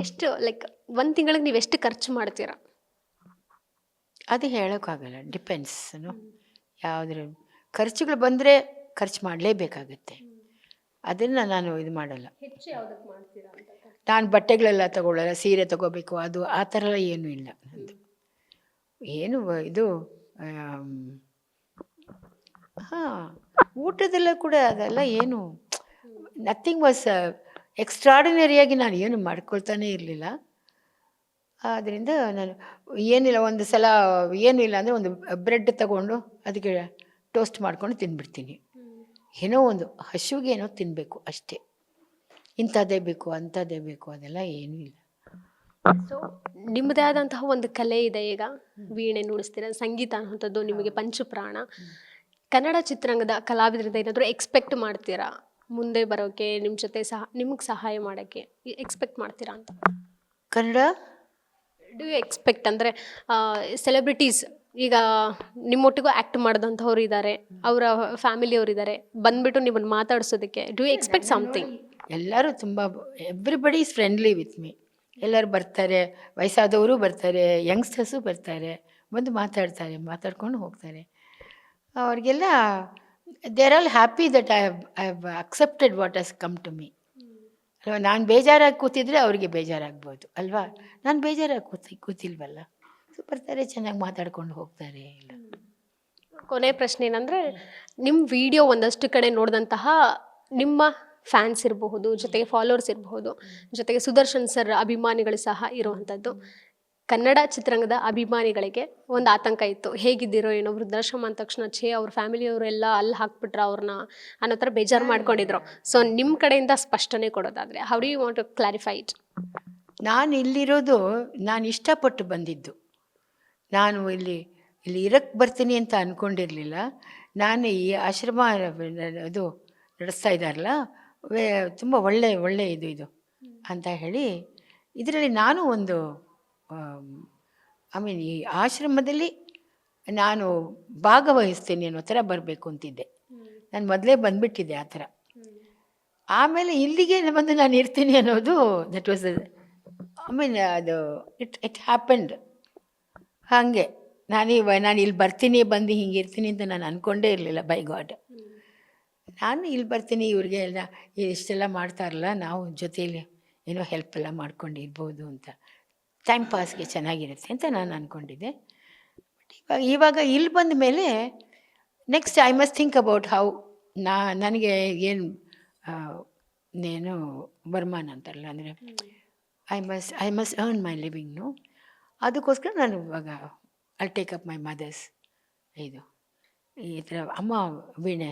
ಎಷ್ಟು ಲೈಕ್ ಒಂದು ತಿಂಗಳಿಗೆ ನೀವು ಎಷ್ಟು ಖರ್ಚು ಮಾಡ್ತೀರಾ? ಅದು ಹೇಳೋಕ್ಕಾಗಲ್ಲ, ಡಿಪೆಂಡ್ಸ್. ಯಾವುದ್ರ ಖರ್ಚುಗಳು ಬಂದರೆ ಖರ್ಚು ಮಾಡಲೇಬೇಕಾಗತ್ತೆ. ಅದನ್ನು ನಾನು ಇದು ಮಾಡಲ್ಲ. ಹೆಚ್ಚು ಯಾವುದಕ್ಕೆ ಮಾಡ್ತೀರಾ ಅಂತ? ನಾನು ಬಟ್ಟೆಗಳೆಲ್ಲ ತಗೊಳ್ಳಲ್ಲ, ಸೀರೆ ತಗೋಬೇಕು ಅದು ಆ ಥರ ಎಲ್ಲ ಏನೂ ಇಲ್ಲ ನಂದು. ಏನು ಇದು ಹಾಂ, ಊಟದೆಲ್ಲ ಕೂಡ ಅದೆಲ್ಲ ಏನು ನಥಿಂಗ್ ವಾಸ್ ಎಕ್ಸ್ಟ್ರಾರ್ಡಿನರಿಯಾಗಿ ನಾನು ಏನು ಮಾಡ್ಕೊಳ್ತಾನೇ ಇರಲಿಲ್ಲ. ಆದ್ದರಿಂದ ನಾನು ಏನಿಲ್ಲ, ಒಂದು ಸಲ ಏನಿಲ್ಲ ಅಂದರೆ ಒಂದು ಬ್ರೆಡ್ ತಗೊಂಡು ಅದಕ್ಕೆ ಟೋಸ್ಟ್ ಮಾಡ್ಕೊಂಡು ತಿಂದ್ಬಿಡ್ತೀನಿ. ಏನೋ ಒಂದು ಹಸುವಿಗೆ ಏನೋ ತಿನ್ನಬೇಕು ಅಷ್ಟೇ. ಇಂಥದ್ದೇ ಬೇಕು ಅಂಥದ್ದೇ ಬೇಕು ಅದೆಲ್ಲ ಏನೂ ಇಲ್ಲ. ಸೊ ನಿಮ್ಮದೇ ಆದಂತಹ ಒಂದು ಕಲೆ ಇದೆ. ಈಗ ವೀಣೆ ನುಡಿಸ್ತೀರ, ಸಂಗೀತ ಅನ್ನುವಂಥದ್ದು ನಿಮಗೆ ಪಂಚಪ್ರಾಣ. ಕನ್ನಡ ಚಿತ್ರರಂಗದ ಕಲಾವಿದರಿಂದ ಏನಾದರೂ ಎಕ್ಸ್ಪೆಕ್ಟ್ ಮಾಡ್ತೀರಾ ಮುಂದೆ ಬರೋಕ್ಕೆ, ನಿಮ್ಮ ಜೊತೆ ನಿಮಗೆ ಸಹಾಯ ಮಾಡೋಕ್ಕೆ ಎಕ್ಸ್ಪೆಕ್ಟ್ ಮಾಡ್ತೀರಾ ಅಂತ? ಕನ್ನಡ ಡು ಯು ಎಕ್ಸ್ಪೆಕ್ಟ್ ಅಂದರೆ ಸೆಲೆಬ್ರಿಟೀಸ್ ಈಗ ನಿಮ್ಮೊಟ್ಟಿಗೂ ಆ್ಯಕ್ಟ್ ಮಾಡಿದಂಥವ್ರು ಇದ್ದಾರೆ, ಅವರ ಫ್ಯಾಮಿಲಿಯವರು ಇದ್ದಾರೆ, ಬಂದುಬಿಟ್ಟು ನಿಮ್ಮನ್ನು ಮಾತಾಡಿಸೋದಕ್ಕೆ ಡು ಯು ಎಕ್ಸ್ಪೆಕ್ಟ್ ಸಮಥಿಂಗ್? ಎಲ್ಲರೂ ತುಂಬ everybody is friendly with me. ಎಲ್ಲರೂ ಬರ್ತಾರೆ, ವಯಸ್ಸಾದವರು ಬರ್ತಾರೆ, ಯಂಗ್ಸ್ಟರ್ಸು ಬರ್ತಾರೆ, ಬಂದು ಮಾತಾಡ್ತಾರೆ, ಮಾತಾಡ್ಕೊಂಡು ಹೋಗ್ತಾರೆ. ಅವ್ರಿಗೆಲ್ಲ they are all happy that I have accepted what has come to me. ಅಲ್ವಾ, ನಾನು ಬೇಜಾರಾಗಿ ಕೂತಿದ್ರೆ ಅವ್ರಿಗೆ ಬೇಜಾರಾಗ್ಬೋದು ಅಲ್ವಾ. ನಾನು ಬೇಜಾರಾಗಿ ಕೂತಿಲ್ವಲ್ಲ. ಸೊ ಬರ್ತಾರೆ, ಚೆನ್ನಾಗಿ ಮಾತಾಡ್ಕೊಂಡು ಹೋಗ್ತಾರೆ ಎಲ್ಲ. ಕೊನೆ ಪ್ರಶ್ನೆ ಏನಂದರೆ, ನಿಮ್ಮ ವಿಡಿಯೋ ಒಂದಷ್ಟು ಕಡೆ ನೋಡಿದಂತಹ ನಿಮ್ಮ ಫ್ಯಾನ್ಸ್ ಇರಬಹುದು, ಜೊತೆಗೆ ಫಾಲೋವರ್ಸ್ ಇರಬಹುದು, ಜೊತೆಗೆ ಸುದರ್ಶನ್ ಸರ್ ಅಭಿಮಾನಿಗಳು ಸಹ ಇರುವಂಥದ್ದು. ಕನ್ನಡ ಚಿತ್ರರಂಗದ ಅಭಿಮಾನಿಗಳಿಗೆ ಒಂದು ಆತಂಕ ಇತ್ತು, ಹೇಗಿದ್ದೀರೋ ಏನೋ, ವೃದ್ಧಾಶ್ರಮ ಅಂದ ತಕ್ಷಣ ಅವ್ರ ಫ್ಯಾಮಿಲಿಯವರೆಲ್ಲ ಅಲ್ಲಿ ಹಾಕ್ಬಿಟ್ರ ಅವ್ರನ್ನ ಅನ್ನೋ ಥರ ಬೇಜಾರು ಮಾಡ್ಕೊಂಡಿದ್ರು. ಸೊ ನಿಮ್ಮ ಕಡೆಯಿಂದ ಸ್ಪಷ್ಟನೆ ಕೊಡೋದಾದರೆ how do you want to clarify it? ನಾನು ಇಲ್ಲಿರೋದು ನಾನು ಇಷ್ಟಪಟ್ಟು ಬಂದಿದ್ದು. ನಾನು ಇಲ್ಲಿ ಇರಕ್ಕೆ ಬರ್ತೀನಿ ಅಂತ ಅಂದ್ಕೊಂಡಿರಲಿಲ್ಲ. ನಾನು ಈ ಆಶ್ರಮ ಅದು ನಡೆಸ್ತಾ ಇದ್ದಾರಲ್ಲ, ತುಂಬ ಒಳ್ಳೆ ಇದು ಅಂತ ಹೇಳಿ ಇದರಲ್ಲಿ ನಾನು ಒಂದು ಈ ಆಶ್ರಮದಲ್ಲಿ ನಾನು ಭಾಗವಹಿಸ್ತೀನಿ ಅನ್ನೋ ಥರ ಬರಬೇಕು ಅಂತಿದ್ದೆ. ನಾನು ಮೊದಲೇ ಬಂದುಬಿಟ್ಟಿದ್ದೆ ಆ ಥರ. ಆಮೇಲೆ ಇಲ್ಲಿಗೆ ಬಂದು ನಾನು ಇರ್ತೀನಿ ಅನ್ನೋದು ದಟ್ ವಾಸ್ ಅದು ಇಟ್ ಹ್ಯಾಪನ್ಡ್. ಹಾಗೆ ನಾನು ಇಲ್ಲಿ ಬರ್ತೀನಿ, ಬಂದು ಹಿಂಗೆ ಇರ್ತೀನಿ ಅಂತ ನಾನು ಅಂದ್ಕೊಂಡೇ ಇರಲಿಲ್ಲ. ಬೈ ಗಾಡ್, ನಾನು ಇಲ್ಲಿ ಬರ್ತೀನಿ, ಇವ್ರಿಗೆ ಎಲ್ಲ ಇಷ್ಟೆಲ್ಲ ಮಾಡ್ತಾರಲ್ಲ, ನಾವು ಜೊತೇಲಿ ಏನೋ ಹೆಲ್ಪ್ ಎಲ್ಲ ಮಾಡ್ಕೊಂಡು ಇರ್ಬೋದು ಅಂತ, ಟೈಮ್ ಪಾಸ್ಗೆ ಚೆನ್ನಾಗಿರುತ್ತೆ ಅಂತ ನಾನು ಅಂದ್ಕೊಂಡಿದ್ದೆ. ಬಟ್ ಇವಾಗ ಇಲ್ಲಿ ಬಂದ ಮೇಲೆ next I must think about how ನನಗೆ ಏನು ವರಮಾನ ಅಂತಾರಲ್ಲ, ಅಂದರೆ ಐ ಮಸ್ಟ್ ಅರ್ನ್ ಮೈ ಲಿವಿಂಗ್ನು. ಅದಕ್ಕೋಸ್ಕರ ನಾನು ಇವಾಗ I take up my mother's ಇದು ಈ ಥರ. ಅಮ್ಮ ವೀಣೆ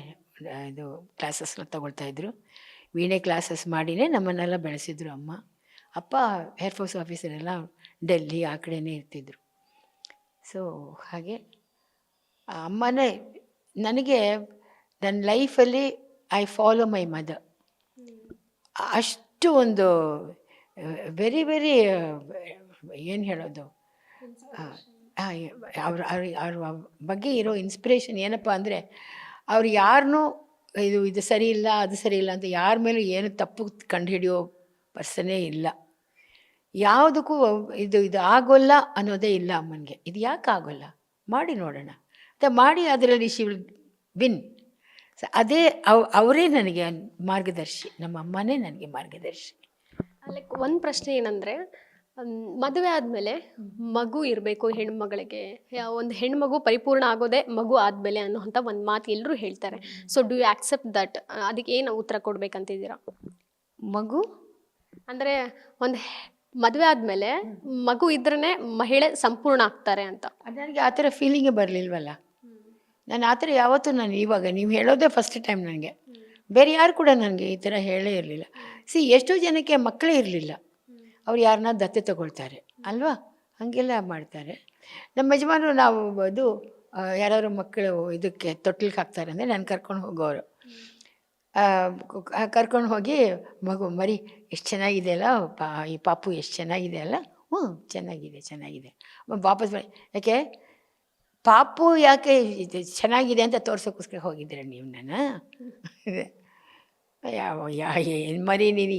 ಇದು ಕ್ಲಾಸಸ್ನ ತಗೊಳ್ತಾಯಿದ್ರು. ವೀಣೆ ಕ್ಲಾಸಸ್ ಮಾಡಿನೇ ನಮ್ಮನ್ನೆಲ್ಲ ಬೆಳೆಸಿದ್ರು ಅಮ್ಮ. ಅಪ್ಪ ಏರ್ಫೋರ್ಸ್ ಆಫೀಸರೆಲ್ಲ ಡೆಲ್ಲಿ ಆ ಕಡೆನೇ ಇರ್ತಿದ್ರು. ಸೊ ಹಾಗೆ ಅಮ್ಮನೇ ನನಗೆ ನನ್ನ ಲೈಫಲ್ಲಿ ಐ ಫಾಲೋ ಮೈ ಮದರ್. ಅಷ್ಟು ಒಂದು ವೆರಿ ಏನು ಹೇಳೋದು, ಅವ್ರ ಬಗ್ಗೆ ಇರೋ ಇನ್ಸ್ಪಿರೇಷನ್ ಏನಪ್ಪ ಅಂದರೆ, ಅವ್ರು ಯಾರನ್ನೂ ಇದು ಸರಿ ಇಲ್ಲ ಅದು ಸರಿ ಇಲ್ಲ ಅಂತ ಯಾರ ಮೇಲೂ ಏನು ತಪ್ಪು ಕಂಡುಹಿಡಿಯೋ ಪರ್ಸನ್ನೇ ಇಲ್ಲ. ಯಾವುದಕ್ಕೂ ಇದು ಆಗೋಲ್ಲ ಅನ್ನೋದೇ ಇಲ್ಲ ಅಮ್ಮನಿಗೆ. ಇದು ಯಾಕೆ ಆಗೋಲ್ಲ, ಮಾಡಿ ನೋಡೋಣ ಅಂತ ಮಾಡಿ ಅದರಲ್ಲಿ ಶಿ ವಿಲ್ ವಿನ್. ಸೊ ಅದೇ ಅವರೇ ನನಗೆ ಮಾರ್ಗದರ್ಶಿ, ನಮ್ಮ ಅಮ್ಮನೇ ನನಗೆ ಮಾರ್ಗದರ್ಶಿ. ಲೈಕ್ ಒಂದು ಪ್ರಶ್ನೆ ಏನಂದರೆ, ಮದುವೆ ಆದಮೇಲೆ ಮಗು ಇರಬೇಕು ಹೆಣ್ಮಗಳಿಗೆ, ಒಂದು ಹೆಣ್ಮಗು ಪರಿಪೂರ್ಣ ಆಗೋದೇ ಮಗು ಆದಮೇಲೆ ಅನ್ನೋಂಥ ಒಂದು ಮಾತು ಎಲ್ಲರೂ ಹೇಳ್ತಾರೆ. So do you accept that? ಅದಕ್ಕೆ ಏನು ಉತ್ತರ ಕೊಡ್ಬೇಕಂತಿದ್ದೀರಾ? ಮಗು ಅಂದರೆ ಒಂದು ಮದುವೆ ಆದಮೇಲೆ ಮಗು ಇದ್ರೇ ಮಹಿಳೆ ಸಂಪೂರ್ಣ ಆಗ್ತಾರೆ ಅಂತ. ಅದು ನನಗೆ ಆ ಥರ ಫೀಲಿಂಗೇ ಬರಲಿಲ್ವಲ್ಲ. ನಾನು ಆ ಥರ ಯಾವತ್ತೂ ಇವಾಗ ನೀವು ಹೇಳೋದೇ ಫಸ್ಟ್ ಟೈಮ್ ನನಗೆ. ಬೇರೆ ಯಾರು ಕೂಡ ನನಗೆ ಈ ಥರ ಹೇಳೇ ಇರಲಿಲ್ಲ. ಎಷ್ಟೋ ಜನಕ್ಕೆ ಮಕ್ಕಳೇ ಇರಲಿಲ್ಲ, ಅವ್ರು ಯಾರನ್ನ ದತ್ತೆ ತಗೊಳ್ತಾರೆ ಅಲ್ವಾ, ಹಾಗೆಲ್ಲ ಮಾಡ್ತಾರೆ. ನಮ್ಮ ಯಜಮಾನರು ನಾವು ಅದು ಯಾರಾದ್ರು ಮಕ್ಕಳು ಇದಕ್ಕೆ ತೊಟ್ಲಿಗೆ ಹಾಕ್ತಾರೆ ಅಂದರೆ ನಾನು ಕರ್ಕೊಂಡು ಹೋಗೋರು. ಕರ್ಕೊಂಡು ಹೋಗಿ ಮರಿ ಎಷ್ಟು ಚೆನ್ನಾಗಿದೆ ಅಲ್ಲ, ಈ ಪಾಪು ಎಷ್ಟು ಚೆನ್ನಾಗಿದೆ ಅಲ್ಲ, ಹ್ಞೂ ಚೆನ್ನಾಗಿದೆ ವಾಪಸ್ ಬನ್ನಿ. ಯಾಕೆ ಪಾಪು ಯಾಕೆ ಚೆನ್ನಾಗಿದೆ ಅಂತ ತೋರ್ಸೋಕ್ಕೋಸ್ಕರ ಹೋಗಿದ್ದೀರ ನೀವು? ನಾನು ಏನು ಮರಿ ನೀನು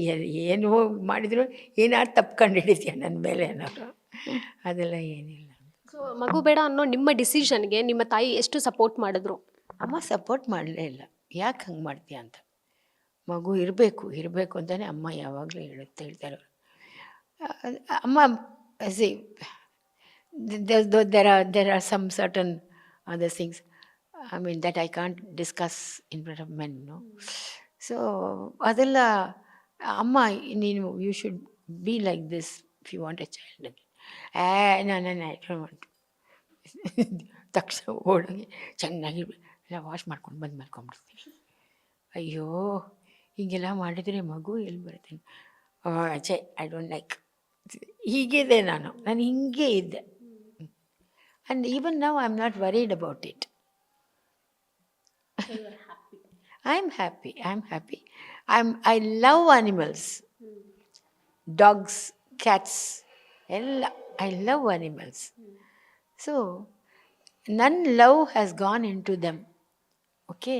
ಏನು ಮಾಡಿದ್ರು ಏನಾದ್ರು ತಪ್ಕೊಂಡು ಹಿಡಿತೀಯ ನನ್ನ ಮೇಲೆ ಅನ್ನೋರು, ಅದೆಲ್ಲ ಏನಿಲ್ಲ. ಸೊ ಮಗು ಬೇಡ ಅನ್ನೋ ನಿಮ್ಮ ಡಿಸಿಷನ್ಗೆ ನಿಮ್ಮ ತಾಯಿ ಎಷ್ಟು ಸಪೋರ್ಟ್ ಮಾಡಿದ್ರು? ಅಮ್ಮ ಸಪೋರ್ಟ್ ಮಾಡಲೇ ಇಲ್ಲ. ಯಾಕೆ ಹಂಗೆ ಮಾಡ್ತೀಯ ಅಂತ. ಮಗು ಇರಬೇಕು ಅಂತಲೇ ಅಮ್ಮ ಯಾವಾಗಲೂ ಹೇಳ್ತಾರೆ. ಅಮ್ಮ C there are some certain other things, I mean, that I can't discuss in front of men, no. So ಅದೆಲ್ಲ ಅಮ್ಮ ನೀನು you should be like this if you want a child. ನಾನು ಐ ಡೋಂಟ್ ವಾಂಟ್. ತಕ್ಷಣ ಓಡೋಗಿ ಚೆನ್ನಾಗಿ ಎಲ್ಲ wash ಮಾಡ್ಕೊಂಡು ಬಂದು ಮಲ್ಕೊಂಡ್ಬಿಡ್ತೀನಿ. ಅಯ್ಯೋ ಹೀಗೆಲ್ಲ ಮಾಡಿದರೆ ಮಗು ಎಲ್ಲಿ ಬರ್ತೇನೆ, ಛೇ ಐ ಡೋಂಟ್ ಲೈಕ್. ಹೀಗಿದೆ ನಾನು ಹಿಂಗೆ ಇದ್ದೆ. And even now I am not worried about it. I am happy. I love animals, dogs, cats ಎಲ್ಲ. I love animals. ಸೊ ನನ್ನ love has gone into them. Okay,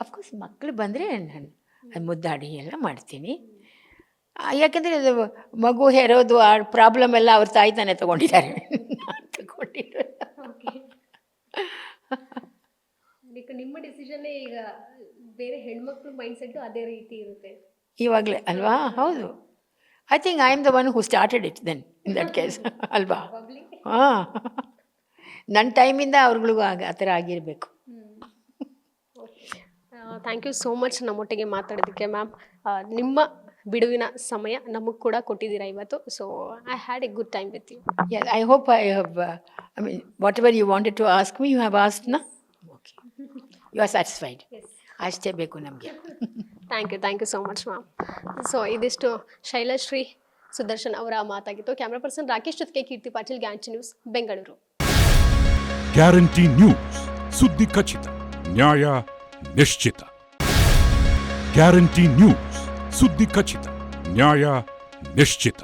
of course ಮಕ್ಕಳು ಬಂದರೆ ನಾನು ಮುದ್ದಾಡಿ ಎಲ್ಲ ಮಾಡ್ತೀನಿ. ಯಾಕೆಂದರೆ ಅದು ಮಗು ಹೆರೋದು ಆ ಪ್ರಾಬ್ಲಮ್ ಎಲ್ಲ ಅವ್ರ ತಾಯಿ ತಾನೇ ತೊಗೊಂಡಿದ್ದಾರೆ, ನಾನು ತಗೊಂಡಿರೋ. ನಿಮ್ಮ ಡಿಸಿಷನ್ನೇ ಈಗ ಬೇರೆ ಹೆಣ್ಮಕ್ಳು ಮೈಂಡ್ಸೆಟ್ಟು ಅದೇ ರೀತಿ ಇರುತ್ತೆ ಇವಾಗಲೇ ಅಲ್ವಾ? ಹೌದು. I think I am the one who started it then in that case ಅಲ್ವಾ? ಹಾಂ, ನನ್ನ ಟೈಮಿಂದ ಅವ್ರುಗಳಿಗೂ ಆ ಥರ ಆಗಿರಬೇಕು. ಥ್ಯಾಂಕ್ ಯು ಸೋ ಮಚ್ ನಮ್ಮೊಟ್ಟಿಗೆ ಮಾತಾಡೋದಕ್ಕೆ ಮ್ಯಾಮ್. ನಿಮ್ಮ ಬಿಡುವಿನ ಸಮಯ ನಮಗೆ ಕೂಡ ಕೊಟ್ಟಿದ್ದೀರಾ ಇವತ್ತು. So I had a good time with you. Yes, I hope I have, I mean, whatever you wanted to ask me, you have asked, na? Okay. You are satisfied? Yes. ಅಷ್ಟೇ ಬೇಕು ನಮಗೆ. Thank you so much ma'am. So ಇದಿಷ್ಟು ಶೈಲಶ್ರೀ ಸುದರ್ಶನ್ ಅವರ ಮಾತಾಗಿತ್ತು. Camera person Rakesh ಜೊತೆಗೆ Keerthi Patil, Guarantee News, Bengaluru. Guarantee News, ಸುದ್ದಿ ಖಚಿತ, ನ್ಯಾಯ ನಿಶ್ಚಿತ. ಗ್ಯಾರಂಟಿ ನ್ಯೂಸ್, ಸುದ್ದಿ ಖಚಿತ, ನ್ಯಾಯ ನಿಶ್ಚಿತ.